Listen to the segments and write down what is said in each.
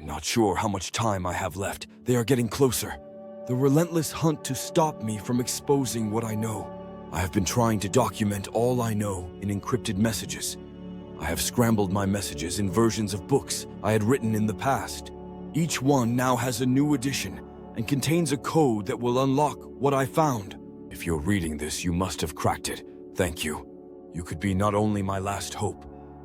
not sure how much time I have left. They are getting closer. The relentless hunt to stop me from exposing what I know. I have been trying to document all I know in encrypted messages. I have scrambled my messages in versions of books I had written in the past. Each one now has a new edition and contains a code that will unlock what I found. If you're reading this, you must have cracked it. Thank you. You could be not only my last hope,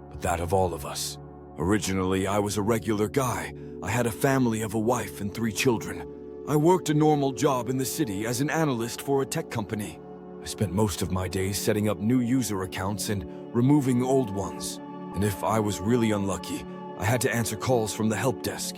but that of all of us. Originally, I was a regular guy. I had a family of a wife and 3 children. I worked a normal job in the city as an analyst for a tech company. I spent most of my days setting up new user accounts and removing old ones. And if I was really unlucky, I had to answer calls from the help desk.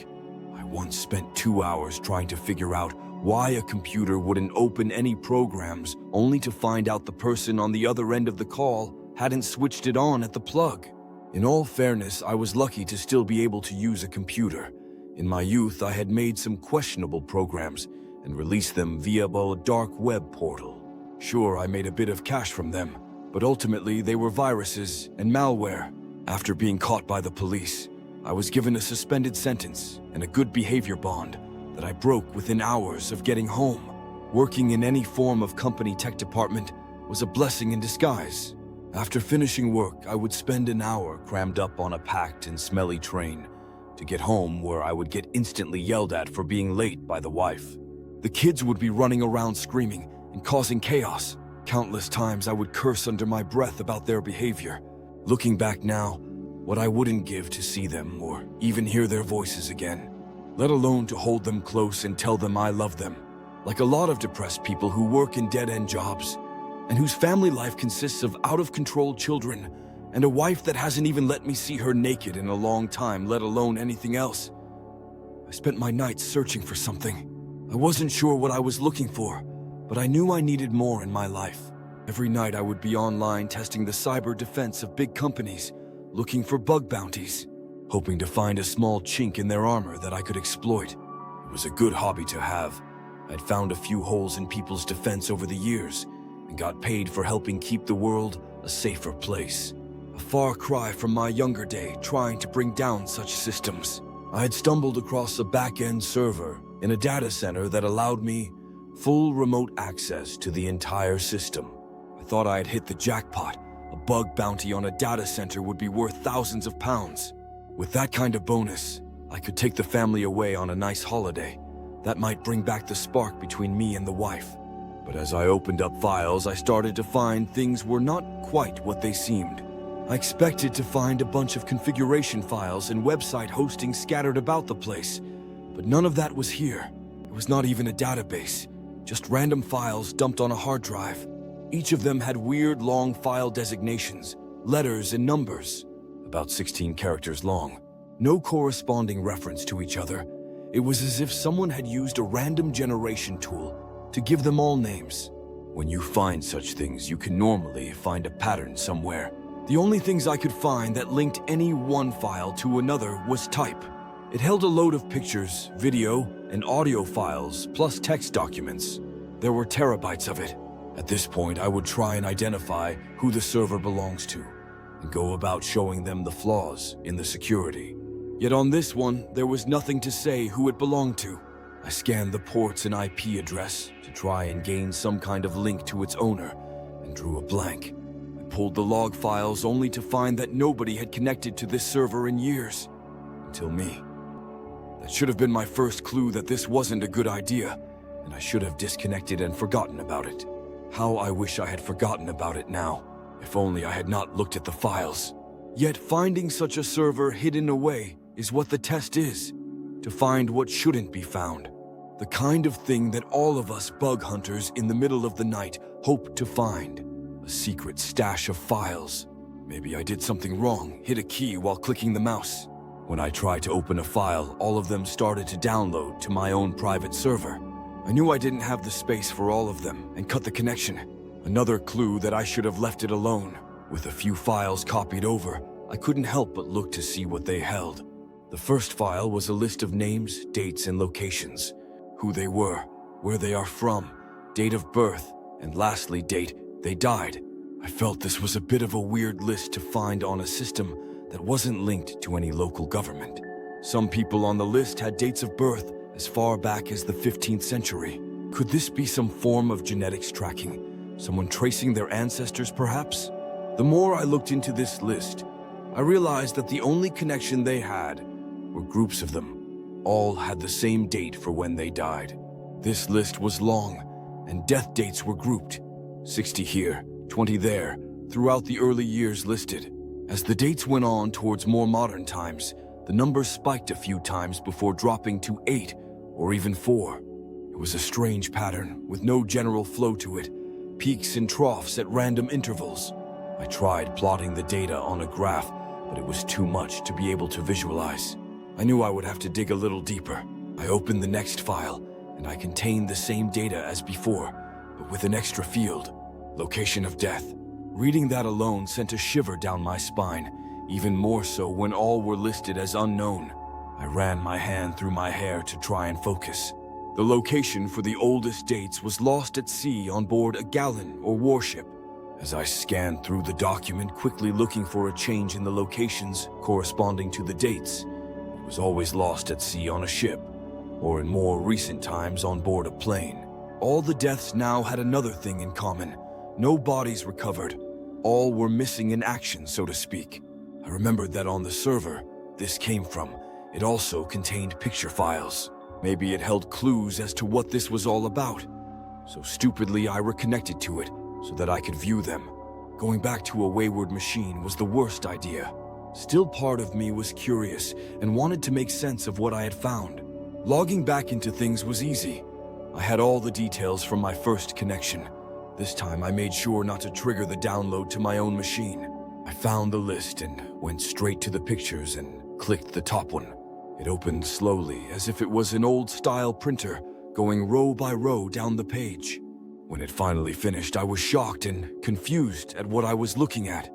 I once spent 2 hours trying to figure out why a computer wouldn't open any programs, only to find out the person on the other end of the call hadn't switched it on at the plug. In all fairness, I was lucky to still be able to use a computer. In my youth, I had made some questionable programs and released them via a dark web portal. Sure, I made a bit of cash from them, but ultimately they were viruses and malware. After being caught by the police, I was given a suspended sentence and a good behavior bond that I broke within hours of getting home. Working in any form of company tech department was a blessing in disguise. After finishing work, I would spend an hour crammed up on a packed and smelly train to get home, where I would get instantly yelled at for being late by the wife. The kids would be running around screaming and causing chaos. Countless times I would curse under my breath about their behavior. Looking back now, what I wouldn't give to see them or even hear their voices again, let alone to hold them close and tell them I love them. Like a lot of depressed people who work in dead-end jobs and whose family life consists of out-of-control children and a wife that hasn't even let me see her naked in a long time, let alone anything else. I spent my nights searching for something. I wasn't sure what I was looking for, but I knew I needed more in my life. Every night I would be online testing the cyber defense of big companies, looking for bug bounties, hoping to find a small chink in their armor that I could exploit. It was a good hobby to have. I'd found a few holes in people's defense over the years and got paid for helping keep the world a safer place. A far cry from my younger day trying to bring down such systems. I had stumbled across a back-end server in a data center that allowed me full remote access to the entire system. I thought I had hit the jackpot. A bug bounty on a data center would be worth thousands of pounds. With that kind of bonus, I could take the family away on a nice holiday. That might bring back the spark between me and the wife. But as I opened up files, I started to find things were not quite what they seemed. I expected to find a bunch of configuration files and website hosting scattered about the place, but none of that was here. It was not even a database, just random files dumped on a hard drive. Each of them had weird long file designations, letters and numbers, about 16 characters long. No corresponding reference to each other. It was as if someone had used a random generation tool to give them all names. When you find such things, you can normally find a pattern somewhere. The only things I could find that linked any one file to another was type. It held a load of pictures, video, and audio files, plus text documents. There were terabytes of it. At this point, I would try and identify who the server belongs to, and go about showing them the flaws in the security. Yet on this one, there was nothing to say who it belonged to. I scanned the ports and IP address to try and gain some kind of link to its owner, and drew a blank. Pulled the log files only to find that nobody had connected to this server in years. Until me. That should have been my first clue that this wasn't a good idea, and I should have disconnected and forgotten about it. How I wish I had forgotten about it now. If only I had not looked at the files. Yet finding such a server hidden away is what the test is. To find what shouldn't be found. The kind of thing that all of us bug hunters in the middle of the night hope to find. A secret stash of files. Maybe I did something wrong, hit a key while clicking the mouse. When I tried to open a file, all of them started to download to my own private server. I knew I didn't have the space for all of them and cut the connection. Another clue that I should have left it alone. With a few files copied over, I couldn't help but look to see what they held. The first file was a list of names, dates, and locations. Who they were, where they are from, date of birth, and lastly, date they died. I felt this was a bit of a weird list to find on a system that wasn't linked to any local government. Some people on the list had dates of birth as far back as the 15th century. Could this be some form of genetics tracking? Someone tracing their ancestors, perhaps? The more I looked into this list, I realized that the only connection they had were groups of them. All had the same date for when they died. This list was long, and death dates were grouped. 60 here, 20 there, throughout the early years listed. As the dates went on towards more modern times, the numbers spiked a few times before dropping to 8 or even 4. It was a strange pattern with no general flow to it, peaks and troughs at random intervals. I tried plotting the data on a graph, but it was too much to be able to visualize. I knew I would have to dig a little deeper. I opened the next file, and I contained the same data as before, but with an extra field, location of death. Reading that alone sent a shiver down my spine, even more so when all were listed as unknown. I ran my hand through my hair to try and focus. The location for the oldest dates was lost at sea on board a galleon or warship. As I scanned through the document, quickly looking for a change in the locations corresponding to the dates, it was always lost at sea on a ship, or in more recent times on board a plane. All the deaths now had another thing in common. No bodies recovered. All were missing in action, so to speak. I remembered that on the server this came from, it also contained picture files. Maybe it held clues as to what this was all about. So stupidly, I reconnected to it so that I could view them. Going back to a wayward machine was the worst idea. Still, part of me was curious and wanted to make sense of what I had found. Logging back into things was easy. I had all the details from my first connection. This time I made sure not to trigger the download to my own machine. I found the list and went straight to the pictures and clicked the top one. It opened slowly, as if it was an old-style printer, going row by row down the page. When it finally finished, I was shocked and confused at what I was looking at.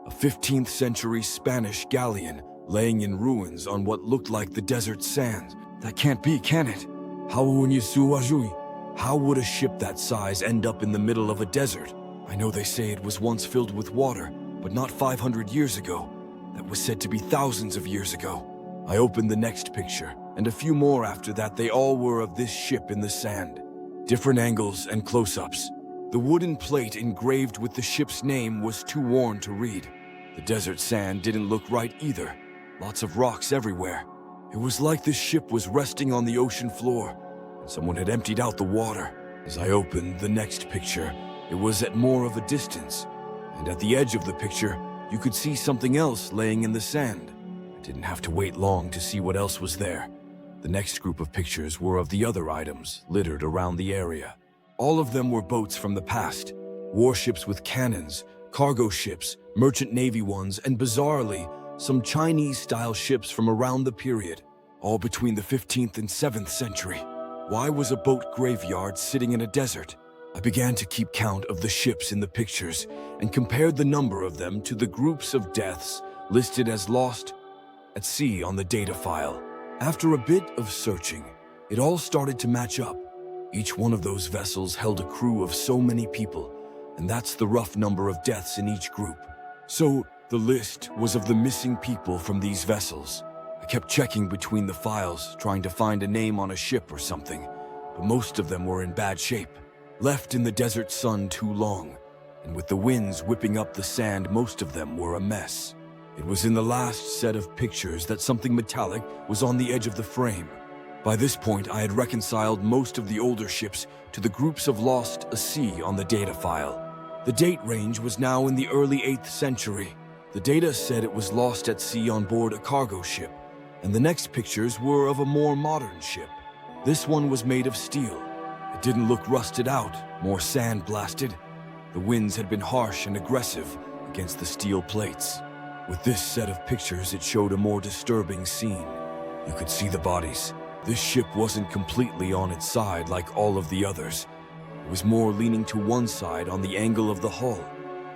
A 15th century Spanish galleon laying in ruins on what looked like the desert sands. That can't be, can it? How would a ship that size end up in the middle of a desert? I know they say it was once filled with water, but not 500 years ago. That was said to be thousands of years ago. I opened the next picture, and a few more after that. They all were of this ship in the sand. Different angles and close-ups. The wooden plate engraved with the ship's name was too worn to read. The desert sand didn't look right either. Lots of rocks everywhere. It was like this ship was resting on the ocean floor, and someone had emptied out the water. As I opened the next picture, it was at more of a distance, and at the edge of the picture, you could see something else laying in the sand. I didn't have to wait long to see what else was there. The next group of pictures were of the other items littered around the area. All of them were boats from the past, warships with cannons, cargo ships, merchant navy ones, and bizarrely, some Chinese-style ships from around the period, all between the 15th and 7th century. Why was a boat graveyard sitting in a desert? I began to keep count of the ships in the pictures and compared the number of them to the groups of deaths listed as lost at sea on the data file. After a bit of searching, it all started to match up. Each one of those vessels held a crew of so many people, and that's the rough number of deaths in each group. So the list was of the missing people from these vessels. I kept checking between the files, trying to find a name on a ship or something, but most of them were in bad shape. Left in the desert sun too long, and with the winds whipping up the sand, most of them were a mess. It was in the last set of pictures that something metallic was on the edge of the frame. By this point, I had reconciled most of the older ships to the groups of lost at sea on the data file. The date range was now in the early 8th century. The data said it was lost at sea on board a cargo ship, and the next pictures were of a more modern ship. This one was made of steel. It didn't look rusted out, more sand-blasted. The winds had been harsh and aggressive against the steel plates. With this set of pictures, it showed a more disturbing scene. You could see the bodies. This ship wasn't completely on its side like all of the others. It was more leaning to one side on the angle of the hull.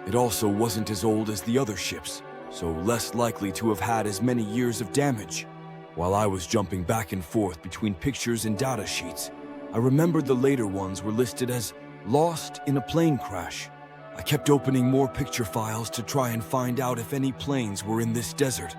It also wasn't as old as the other ships, so less likely to have had as many years of damage. While I was jumping back and forth between pictures and data sheets, I remembered the later ones were listed as lost in a plane crash. I kept opening more picture files to try and find out if any planes were in this desert.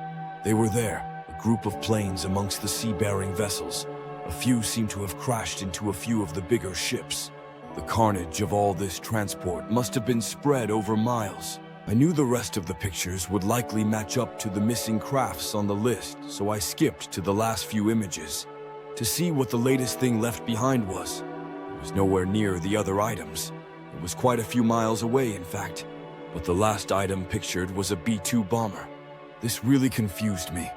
They were there, a group of planes amongst the sea-bearing vessels. A few seem to have crashed into a few of the bigger ships. The carnage of all this transport must have been spread over miles. I knew the rest of the pictures would likely match up to the missing crafts on the list, so I skipped to the last few images to see what the latest thing left behind was. It was nowhere near the other items. It was quite a few miles away, in fact. But the last item pictured was a B-2 bomber. This really confused me.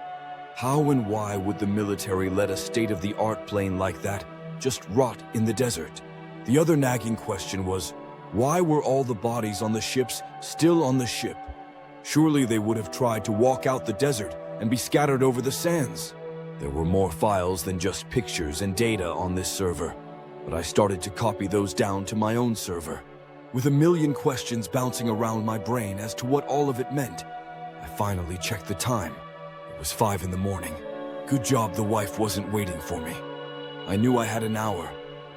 How and why would the military let a state-of-the-art plane like that just rot in the desert? The other nagging question was, why were all the bodies on the ships still on the ship? Surely they would have tried to walk out the desert and be scattered over the sands. There were more files than just pictures and data on this server, but I started to copy those down to my own server. With a million questions bouncing around my brain as to what all of it meant, I finally checked the time. It was 5 in the morning. Good job the wife wasn't waiting for me. I knew I had an hour,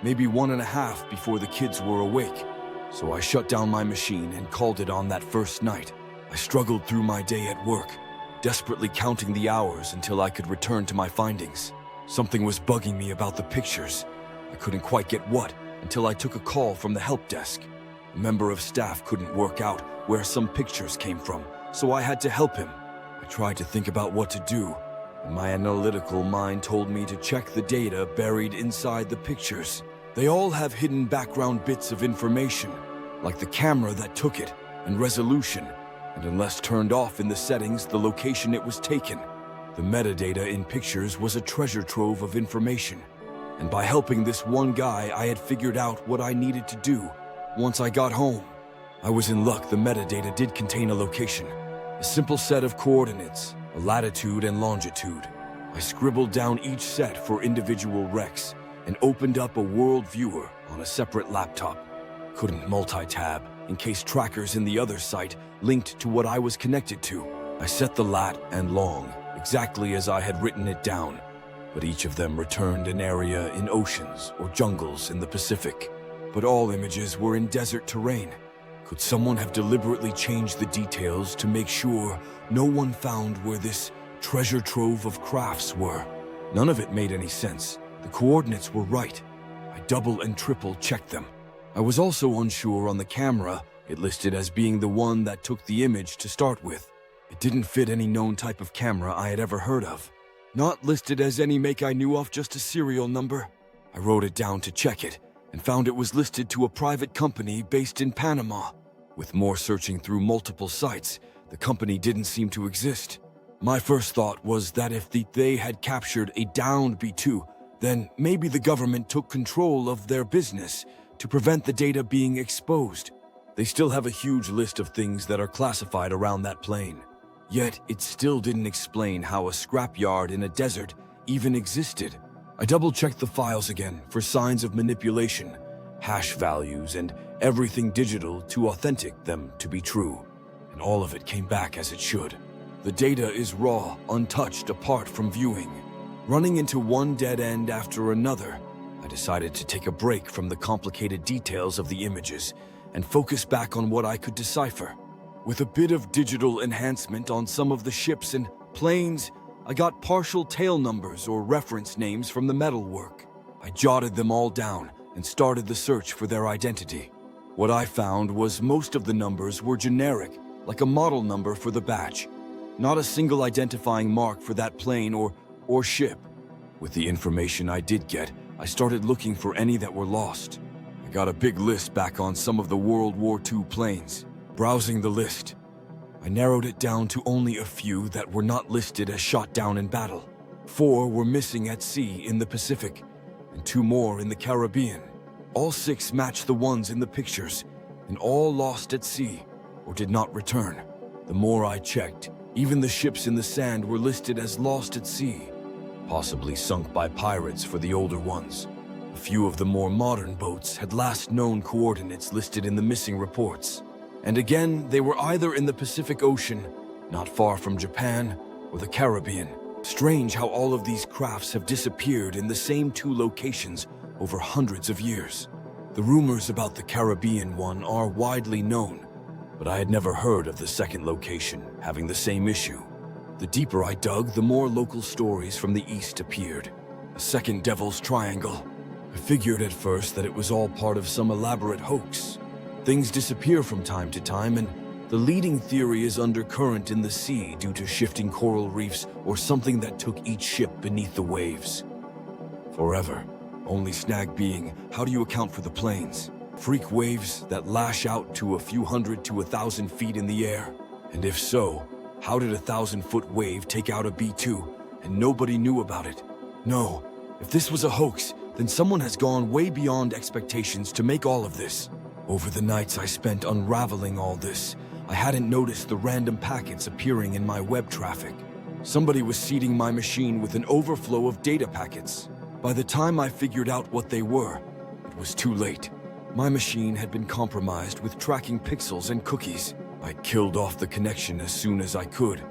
maybe 1.5 before the kids were awake, so I shut down my machine and called it on that first night. I struggled through my day at work, desperately counting the hours until I could return to my findings. Something was bugging me about the pictures. I couldn't quite get what until I took a call from the help desk. A member of staff couldn't work out where some pictures came from, so I had to help him. I tried to think about what to do, and my analytical mind told me to check the data buried inside the pictures. They all have hidden background bits of information, like the camera that took it, and resolution, and unless turned off in the settings, the location it was taken. The metadata in pictures was a treasure trove of information, and by helping this one guy, I had figured out what I needed to do. Once I got home, I was in luck. The metadata did contain a location, a simple set of coordinates, a latitude and longitude. I scribbled down each set for individual wrecks and opened up a world viewer on a separate laptop. Couldn't multi-tab in case trackers in the other site linked to what I was connected to. I set the lat and long exactly as I had written it down, but each of them returned an area in oceans or jungles in the Pacific. But all images were in desert terrain. Could someone have deliberately changed the details to make sure no one found where this treasure trove of crafts were? None of it made any sense. The coordinates were right. I double and triple checked them. I was also unsure on the camera. It listed as being the one that took the image to start with. It didn't fit any known type of camera I had ever heard of. Not listed as any make I knew of, just a serial number. I wrote it down to check it, and found it was listed to a private company based in Panama. With more searching through multiple sites, the company didn't seem to exist. My first thought was that if they had captured a downed B-2, then maybe the government took control of their business to prevent the data being exposed. They still have a huge list of things that are classified around that plane. Yet, it still didn't explain how a scrapyard in a desert even existed. I double-checked the files again for signs of manipulation, hash values, and everything digital to authentic them to be true. And all of it came back as it should. The data is raw, untouched, apart from viewing. Running into one dead end after another, I decided to take a break from the complicated details of the images and focus back on what I could decipher. With a bit of digital enhancement on some of the ships and planes, I got partial tail numbers or reference names from the metalwork. I jotted them all down and started the search for their identity. What I found was most of the numbers were generic, like a model number for the batch. Not a single identifying mark for that plane or ship. With the information I did get, I started looking for any that were lost. I got a big list back on some of the World War II planes. Browsing the list, I narrowed it down to only a few that were not listed as shot down in battle. 4 were missing at sea in the Pacific, and 2 more in the Caribbean. All 6 matched the ones in the pictures, and all lost at sea or did not return. The more I checked, even the ships in the sand were listed as lost at sea, possibly sunk by pirates for the older ones. A few of the more modern boats had last known coordinates listed in the missing reports. And again, they were either in the Pacific Ocean, not far from Japan, or the Caribbean. Strange how all of these crafts have disappeared in the same 2 locations over hundreds of years. The rumors about the Caribbean one are widely known, but I had never heard of the second location having the same issue. The deeper I dug, the more local stories from the east appeared. A second Devil's Triangle. I figured at first that it was all part of some elaborate hoax. Things disappear from time to time, and the leading theory is undercurrent in the sea due to shifting coral reefs or something that took each ship beneath the waves. Forever. Only snag being, how do you account for the planes? Freak waves that lash out to a few hundred to 1,000 feet in the air? And if so, how did a 1,000-foot wave take out a B-2 and nobody knew about it? No, if this was a hoax, then someone has gone way beyond expectations to make all of this. Over the nights I spent unraveling all this, I hadn't noticed the random packets appearing in my web traffic. Somebody was seeding my machine with an overflow of data packets. By the time I figured out what they were, it was too late. My machine had been compromised with tracking pixels and cookies. I killed off the connection as soon as I could,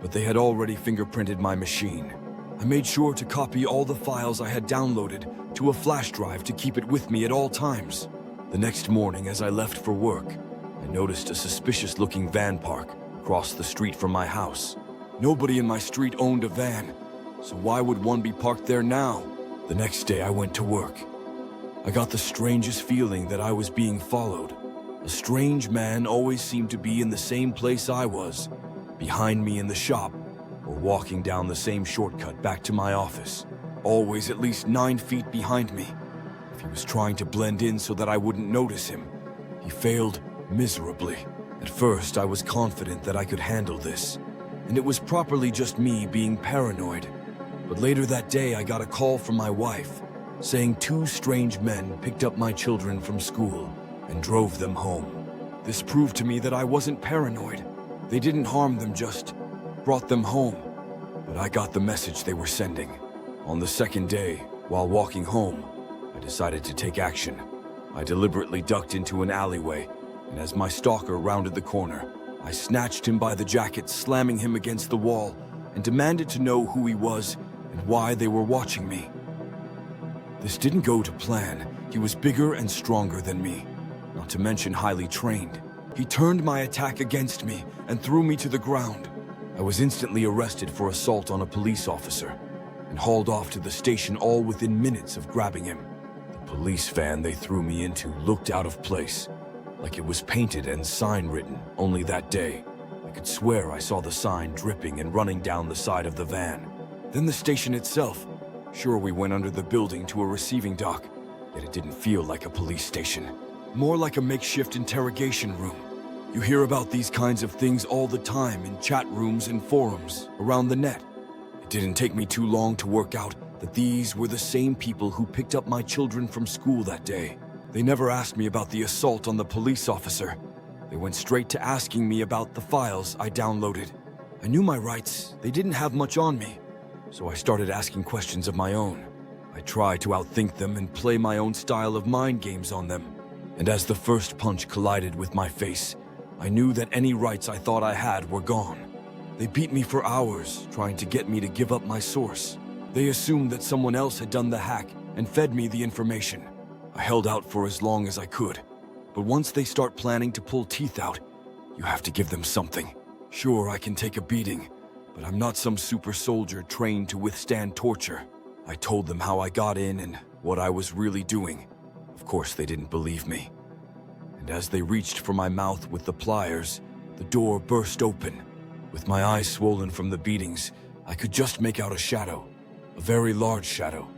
but they had already fingerprinted my machine. I made sure to copy all the files I had downloaded to a flash drive to keep it with me at all times. The next morning, as I left for work, I noticed a suspicious-looking van park across the street from my house. Nobody in my street owned a van, so why would one be parked there now? The next day I went to work. I got the strangest feeling that I was being followed. A strange man always seemed to be in the same place I was, behind me in the shop, or walking down the same shortcut back to my office, always at least 9 feet behind me. If he was trying to blend in so that I wouldn't notice him, he failed miserably. At first, I was confident that I could handle this, and it was properly just me being paranoid. But later that day, I got a call from my wife, saying 2 strange men picked up my children from school and drove them home. This proved to me that I wasn't paranoid. They didn't harm them, just brought them home. But I got the message they were sending. On the second day, while walking home, I decided to take action. I deliberately ducked into an alleyway, and as my stalker rounded the corner, I snatched him by the jacket, slamming him against the wall, and demanded to know who he was and why they were watching me. This didn't go to plan. He was bigger and stronger than me, not to mention highly trained. He turned my attack against me and threw me to the ground. I was instantly arrested for assault on a police officer and hauled off to the station, all within minutes of grabbing him. The police van they threw me into looked out of place, like it was painted and sign written only that day. I could swear I saw the sign dripping and running down the side of the van. Then the station itself. Sure, we went under the building to a receiving dock, yet it didn't feel like a police station. More like a makeshift interrogation room. You hear about these kinds of things all the time in chat rooms and forums around the net. It didn't take me too long to work out that these were the same people who picked up my children from school that day. They never asked me about the assault on the police officer. They went straight to asking me about the files I downloaded. I knew my rights. They didn't have much on me. So I started asking questions of my own. I tried to outthink them and play my own style of mind games on them. And as the first punch collided with my face, I knew that any rights I thought I had were gone. They beat me for hours, trying to get me to give up my source. They assumed that someone else had done the hack and fed me the information. I held out for as long as I could. But once they start planning to pull teeth out, you have to give them something. Sure, I can take a beating, but I'm not some super soldier trained to withstand torture. I told them how I got in and what I was really doing. Of course, they didn't believe me. And as they reached for my mouth with the pliers, the door burst open. With my eyes swollen from the beatings, I could just make out a shadow, a very large shadow.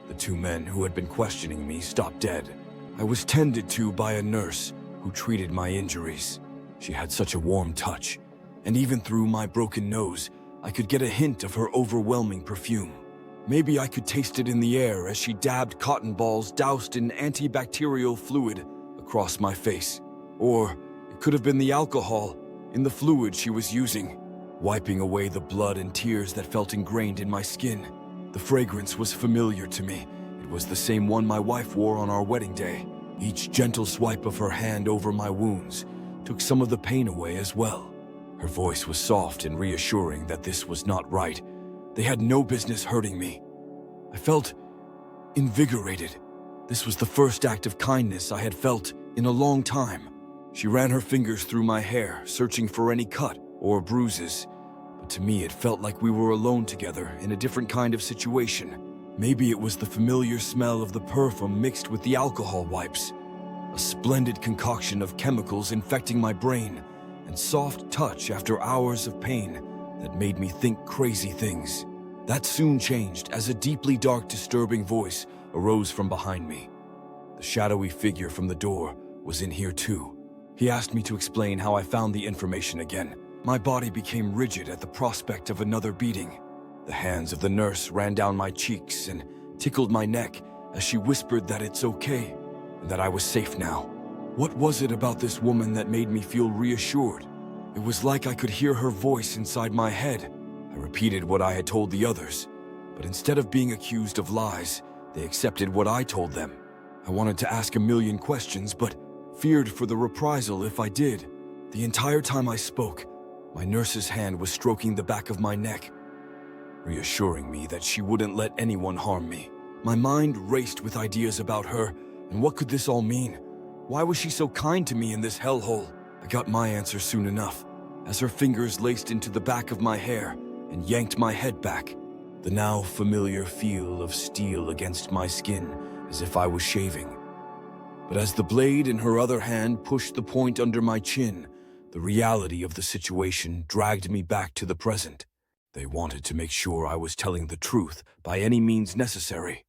The 2 men who had been questioning me stopped dead. I was tended to by a nurse who treated my injuries. She had such a warm touch, and even through my broken nose, I could get a hint of her overwhelming perfume. Maybe I could taste it in the air as she dabbed cotton balls doused in antibacterial fluid across my face. Or it could have been the alcohol in the fluid she was using, wiping away the blood and tears that felt ingrained in my skin. The fragrance was familiar to me. It was the same one my wife wore on our wedding day. Each gentle swipe of her hand over my wounds took some of the pain away as well. Her voice was soft and reassuring that this was not right. They had no business hurting me. I felt invigorated. This was the first act of kindness I had felt in a long time. She ran her fingers through my hair, searching for any cut or bruises, but To me, it felt like we were alone together in a different kind of situation. Maybe it was the familiar smell of the perfume mixed with the alcohol wipes, a splendid concoction of chemicals infecting my brain, and soft touch after hours of pain that made me think crazy things. That soon changed as a deeply dark, disturbing voice arose from behind me. The shadowy figure from the door was in here too. He asked me to explain how I found the information again. My body became rigid at the prospect of another beating. The hands of the nurse ran down my cheeks and tickled my neck as she whispered that it's okay and that I was safe now. What was it about this woman that made me feel reassured? It was like I could hear her voice inside my head. I repeated what I had told the others, but instead of being accused of lies, they accepted what I told them. I wanted to ask a million questions, but feared for the reprisal if I did. The entire time I spoke, my nurse's hand was stroking the back of my neck, reassuring me that she wouldn't let anyone harm me. My mind raced with ideas about her, and what could this all mean? Why was she so kind to me in this hellhole? I got my answer soon enough, as her fingers laced into the back of my hair and yanked my head back. The now familiar feel of steel against my skin, as if I was shaving. But as the blade in her other hand pushed the point under my chin, the reality of the situation dragged me back to the present. They wanted to make sure I was telling the truth by any means necessary.